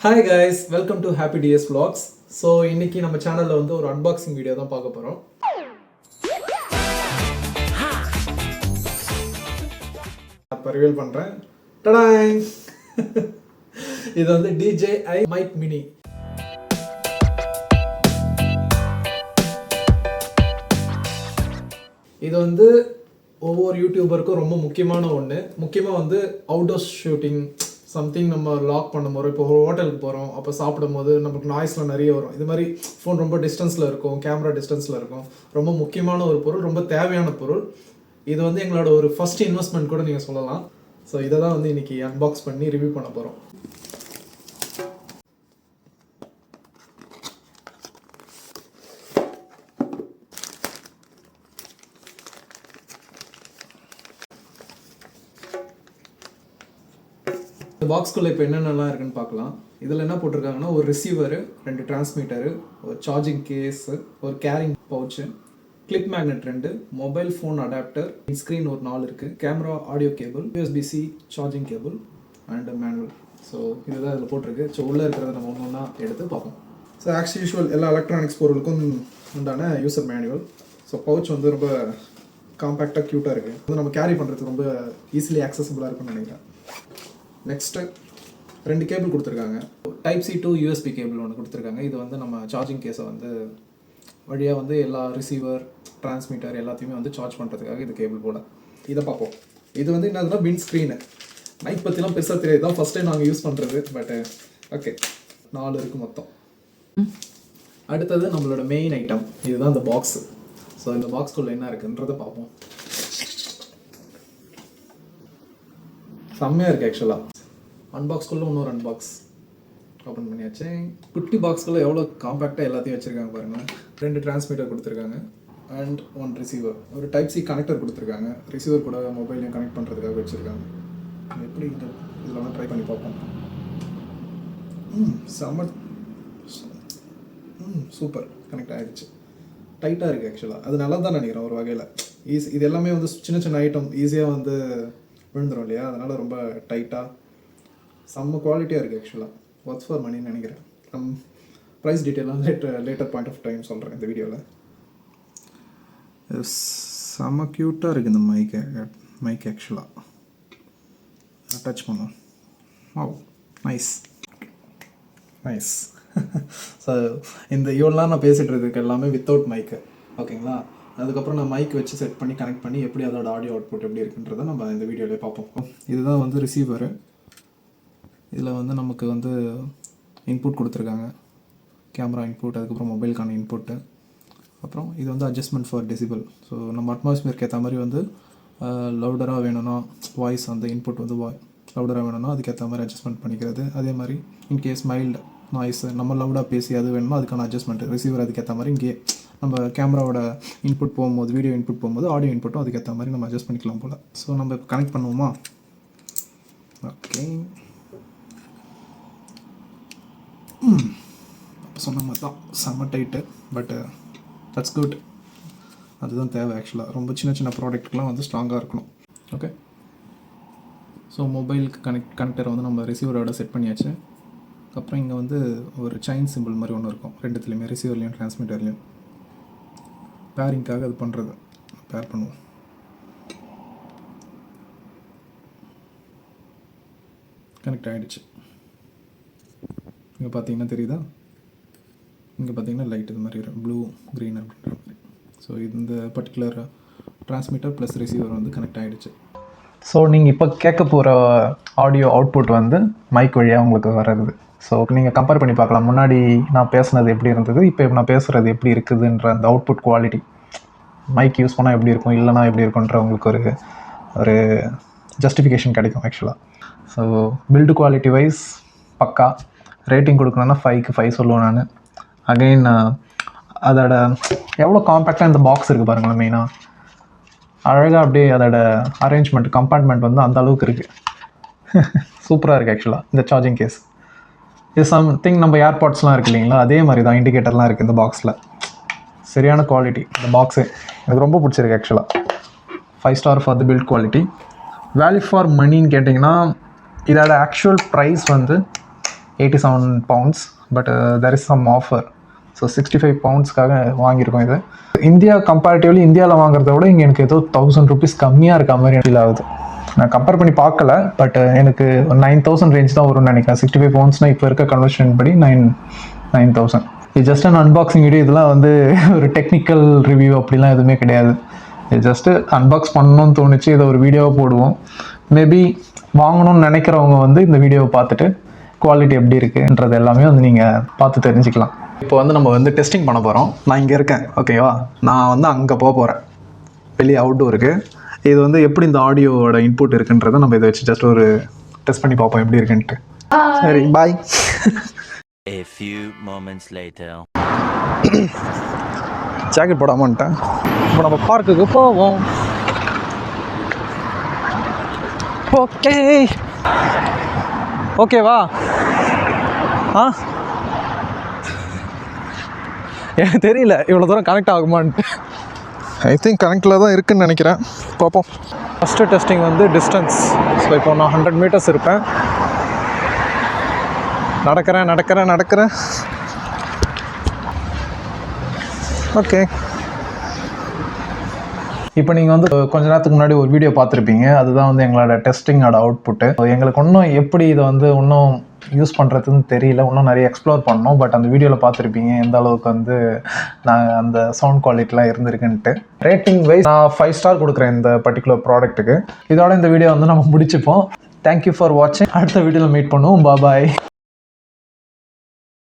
Hi guys, welcome to Happy DS Vlogs. So இன்னைக்கு நம்ம சேனல்ல வந்து ஒரு unboxing வீடியோ தான் பார்க்க போறோம். அப்ப ரிவீல் பண்றேன். டடாய். இது வந்து DJI Mic Mini. இது வந்து ஒவ்வொரு யூடியூபருக்கும் ரொம்ப முக்கியமான ஒன்று. முக்கியமாக வந்து அவுட்டோர் ஷூட்டிங் சம்திங் நம்ம லாக் பண்ணும் போது இப்போ ஹோட்டலுக்கு போகிறோம், அப்போ சாப்பிடும் போது நமக்கு நாய்ஸ்லாம் நிறைய வரும். இது மாதிரி ஃபோன் ரொம்ப டிஸ்டன்ஸில் இருக்கும், கேமரா டிஸ்டன்ஸில் இருக்கும். ரொம்ப முக்கியமான ஒரு பொருள், ரொம்ப தேவையான பொருள். இது வந்து எங்களோட ஒரு ஃபர்ஸ்ட் இன்வெஸ்ட்மெண்ட் கூட நீங்கள் சொல்லலாம். ஸோ இதை தான் வந்து இன்றைக்கி அன்பாக்ஸ் பண்ணி ரிவ்யூ பண்ண போகிறோம். இந்த பாக்ஸ்குள்ளே இப்போ என்னென்னலாம் இருக்குன்னு பார்க்கலாம். இதில் என்ன போட்டிருக்காங்கன்னா, ஒரு ரிசீவரு, 2 டிரான்ஸ்மிட்டரு, ஒரு சார்ஜிங் கேஸு, ஒரு carrying pouch, clip magnet 2, mobile phone adapter, screen ஒரு 4 இருக்குது, camera, audio cable, USB-C charging cable and manual. So இதுதான் இதில் போட்டிருக்கு. ஸோ உள்ளே இருக்கிறத நம்ம ஒன்று ஒன்றா எடுத்து பார்ப்போம். ஸோ ஆஸ் யூஷுவல் எல்லா எலக்ட்ரானிக்ஸ் பொருளுக்கும் உண்டான யூசர் மேனுவல். ஸோ பவுச் வந்து ரொம்ப காம்பேக்டாக க்யூட்டாக இருக்குது. வந்து நம்ம கேரி பண்ணுறதுக்கு ரொம்ப ஈஸிலி ஆக்சசபிளாக இருக்குன்னு நினைக்கிறேன். நெக்ஸ்ட்டு 2 கேபிள் கொடுத்துருக்காங்க. Type-C to USB கேபிள் ஒன்று கொடுத்துருக்காங்க. இது வந்து நம்ம சார்ஜிங் கேஸை வந்து வழியாக வந்து எல்லா ரிசீவர், டிரான்ஸ்மிட்டர் எல்லாத்தையுமே வந்து சார்ஜ் பண்ணுறதுக்காக இது கேபிள் போட. இதை பார்ப்போம். இது வந்து என்னதுன்னா விண்ட் ஸ்க்ரீனு. மைக் பற்றிலாம் பெருசாக தெரியாது, தான் ஃபஸ்ட் டைம் நாங்கள் யூஸ் பண்ணுறது. பட்டு ஓகே, 4 இருக்குது மொத்தம். அடுத்தது நம்மளோட மெயின் ஐட்டம், இதுதான் இந்த பாக்ஸு. ஸோ இந்த பாக்ஸ்குள்ளே என்ன இருக்குன்றதை பார்ப்போம். செம்மையாக இருக்குது ஆக்சுவலாக. அன்பாக்ஸ்குள்ளே இன்னொரு அன்பாக்ஸ் ஓப்பன் பண்ணியாச்சு. குட்டி பாக்ஸ்குள்ளே எவ்வளோ காம்பேக்டாக எல்லாத்தையும் வச்சுருக்காங்க பாருங்கள். 2 டிரான்ஸ்மிட்டர் கொடுத்துருக்காங்க அண்ட் 1 ரிசீவர். ஒரு Type-C கனெக்டர் கொடுத்துருக்காங்க. ரிசீவர் கூட மொபைலையும் கனெக்ட் பண்ணுறதுக்காக வச்சுருக்காங்க. எப்படி இதில் வந்து ட்ரை பண்ணி பார்ப்போம். செம்ம சூப்பர், கனெக்ட் ஆகிடுச்சு. டைட்டாக இருக்குது ஆக்சுவலாக. அது நல்லா தான் நினைக்கிறேன் ஒரு வகையில். இது எல்லாமே வந்து சின்ன சின்ன ஐட்டம் ஈஸியாக வந்து விழுந்துடும் இல்லையா, அதனால் ரொம்ப டைட்டாக செம்ம குவாலிட்டியாக இருக்குது ஆக்சுவலாக. ஒர்த் ஃபார் மணின்னு நினைக்கிறேன். ப்ரைஸ் டீட்டெயிலாம் லேட்டர் பாயிண்ட் ஆஃப் டைம் சொல்கிறேன் இந்த வீடியோவில். செம்ம க்யூட்டாக இருக்குது இந்த மைக் ஆக்சுவலாக. டச் பண்ணும். ஓ நைஸ் நைஸ். ஸோ இந்த இவ்வளோலாம் நான் பேசிகிட்டு இருக்கிறதுக்கு எல்லாமே வித்தவுட் மைக்கு, ஓகேங்களா. அதுக்கப்புறம் நான் மைக் வச்சு செட் பண்ணி கனெக்ட் பண்ணி எப்படி அதோட ஆடியோ அவுட்புட் எப்படி இருக்குன்றதை நம்ம இந்த வீடியோவிலே பார்ப்போம். இதுதான் வந்து ரிசீவரு. இதில் வந்து நமக்கு வந்து இன்புட் கொடுத்துருக்காங்க, கேமரா இன்புட், அதுக்கப்புறம் மொபைலுக்கான இன்புட்டு. அப்புறம் இது வந்து அட்ஜஸ்ட்மெண்ட் ஃபார் டெசிபிள். ஸோ நம்ம அட்மாஸ்பியருக்கு ஏற்ற மாதிரி வந்து லவுடராக வேணும்னா வாய்ஸ் அந்த இன்புட் வந்து லவுடராக வேணும்னா அதுக்கேற்ற மாதிரி அட்ஜஸ்ட்மெண்ட் பண்ணிக்கிறது. அதே மாதிரி இன்கேஸ் மைல்டு நாய்ஸு நம்ம லவுடாக பேசி அது வேணும்னா அதுக்கான அட்ஜஸ்ட்மெண்ட்டு ரிசீவர் அதுக்கேற்ற மாதிரி. இங்கே நம்ம கேமராவோட இன்புட் போகும்போது, வீடியோ இன்புட் போகும்போது ஆடியோ இன்புட்டும் அதுக்கேற்ற மாதிரி நம்ம அட்ஜஸ்ட் பண்ணிக்கலாம் போல். ஸோ நம்ம இப்போ கனெக்ட் பண்ணுவோமா? ஓகே, சொன்ன மாதிரி தான் செம்ம டைட்டு. பட்டு தட்ஸ் குட். அதுதான் தேவை ஆக்சுவலாக. ரொம்ப சின்ன சின்ன ப்ராடக்ட்டுக்கெலாம் வந்து ஸ்ட்ராங்காக இருக்கணும். ஓகே, ஸோ மொபைலுக்கு கனெக்டரை வந்து நம்ம ரிசீவரோட செட் பண்ணியாச்சு. அப்புறம் இங்கே வந்து ஒரு செயின் சிம்பிள் மாதிரி ஒன்று இருக்கும் ரெண்டுத்துலேயுமே, ரிசீவர்லேயும் டிரான்ஸ்மிட்டர்லேயும். பேரிங்காக அது பண்ணுறது, பேர் பண்ணுவோம். கனெக்ட் ஆகிடுச்சு. இங்கே பார்த்தீங்கன்னா தெரியுதா, இங்கே பார்த்தீங்கன்னா லைட் இது மாதிரி ப்ளூ க்ரீன் அப்படின்ற மாதிரி. ஸோ இந்த பர்டிகுலர் டிரான்ஸ்மிட்டர் ப்ளஸ் ரிசீவர் வந்து கனெக்ட் ஆகிடுச்சு. ஸோ நீங்கள் இப்போ கேட்க போகிற ஆடியோ அவுட்புட் வந்து மைக் வழியாக உங்களுக்கு வர்றது. ஸோ நீங்கள் கம்பேர் பண்ணி பார்க்கலாம், முன்னாடி நான் பேசுனது எப்படி இருந்தது, இப்போ நான் பேசுகிறது எப்படி இருக்குதுன்ற அந்த அவுட்புட் குவாலிட்டி. மைக் யூஸ் பண்ணால் எப்படி இருக்கும், இல்லைனா எப்படி இருக்குன்ற உங்களுக்கு ஒரு ஜஸ்டிஃபிகேஷன் கிடைக்கும் ஆக்சுவலாக. ஸோ பில்டு குவாலிட்டி வைஸ் பக்கா. ரேட்டிங் கொடுக்கணுன்னா 5க்கு 5 சொல்லுவேன் நான். அகெயின் அதோட எவ்வளோ காம்பேக்டாக இந்த பாக்ஸ் இருக்குது பாருங்களேன். மெயினாக அழகாக அப்படியே அதோட அரேஞ்ச்மெண்ட், கம்பார்ட்மெண்ட் வந்து அந்த அளவுக்கு இருக்குது. சூப்பராக இருக்குது ஆக்சுவலாக இந்த சார்ஜிங் கேஸ். இது சம்திங் நம்ம ஏர்பாட்ஸ்லாம் இருக்குது இல்லைங்களா, அதே மாதிரி தான் இண்டிகேட்டர்லாம் இருக்குது இந்த பாக்ஸில். சரியான குவாலிட்டி இந்த பாக்ஸு. எனக்கு ரொம்ப பிடிச்சிருக்கு ஆக்சுவலாக. 5 star for the build quality. Value for மணின்னு கேட்டிங்கன்னா இதோட ஆக்சுவல் ப்ரைஸ் வந்து £87, but there is some offer. So 65 பவுண்ட்ஸ்க்காக வாங்கியிருக்கோம் இது. இந்தியா கம்பேரிட்டிவ்லி இந்தியாவில் வாங்குறத விட இங்கே எனக்கு ஏதோ ₹1000 கம்மியாக இருக்க மாதிரி ஃபீல் ஆகுது. நான் கம்பேர் பண்ணி பார்க்கல, பட் எனக்கு 9000 ரேஞ்ச் தான் வரும்னு நினைக்கிறேன். 65 பவுண்ட்ஸ்னால் இப்போ இருக்க கன்வர்ஷன் படி 9000. இது ஜஸ்ட் அன் அன்பாக்சிங் வீடியோ. இதெல்லாம் வந்து ஒரு டெக்னிக்கல் ரிவ்யூ அப்படிலாம் எதுவுமே கிடையாது. இது ஜஸ்ட்டு அன்பாக்ஸ் பண்ணணும்னு தோணுச்சு, இதை ஒரு வீடியோவை போடுவோம். மேபி வாங்கணும்னு நினைக்கிறவங்க வந்து இந்த வீடியோவை பார்த்துட்டு குவாலிட்டி எப்படி இருக்குன்றது எல்லாமே வந்து நீங்கள் பார்த்து தெரிஞ்சுக்கலாம். இப்போ வந்து நம்ம வந்து டெஸ்டிங் பண்ண போகிறோம். நான் இங்கே இருக்கேன், ஓகேவா? நான் வந்து அங்கே போக போகிறேன், வெளியே அவுட்டோருக்கு. இது வந்து எப்படி இந்த ஆடியோவோட இன்புட் இருக்குன்றதை நம்ம இதை வச்சு ஜஸ்ட் ஒரு டெஸ்ட் பண்ணி பார்ப்போம் எப்படி இருக்குன்ட்டு. சரி, bye. A few moments later. Jacket போடாமன்ட்டேன். இப்போ நம்ம பார்க்குக்கு போவோம். ஓகே ஓகேவா? எனக்கு தெரியல இவ்வளோ தூரம் கனெக்ட் ஆகுமான்ட்டு. ஐ திங்க் கனெக்டில் தான் இருக்குதுன்னு நினைக்கிறேன். பார்ப்போம். ஃபஸ்ட்டு டெஸ்டிங் வந்து டிஸ்டன்ஸ். ஸோ இப்போ நான் 100 மீட்டர்ஸ் இருப்பேன். நடக்கிறேன். ஓகே. இப்போ நீங்கள் வந்து கொஞ்ச நேரத்துக்கு முன்னாடி ஒரு வீடியோ பார்த்துருப்பீங்க. அதுதான் வந்து எங்களோட டெஸ்டிங்கோட அவுட்புட்டு. எங்களுக்கு இன்னும் எப்படி இதை வந்து இன்னும் யூஸ் பண்ணுறதுன்னு தெரியல. இன்னும் நிறைய எக்ஸ்ப்ளோர் பண்ணோம். பட் அந்த வீடியோவில் பார்த்துருப்பீங்க எந்த அளவுக்கு வந்து நான் அந்த சவுண்ட் குவாலிட்டிலாம் இருந்திருக்குன்ட்டு. ரேட்டிங் வைஸ் நான் 5 ஸ்டார் கொடுக்குறேன் இந்த பர்டிகுலர் ப்ராடக்ட்டுக்கு. இதோட இந்த வீடியோ வந்து நம்ம முடிச்சுப்போம். தேங்க்யூ ஃபார் வாட்சிங். அடுத்த வீடியோவில் மீட் பண்ணுவோம். பாய்.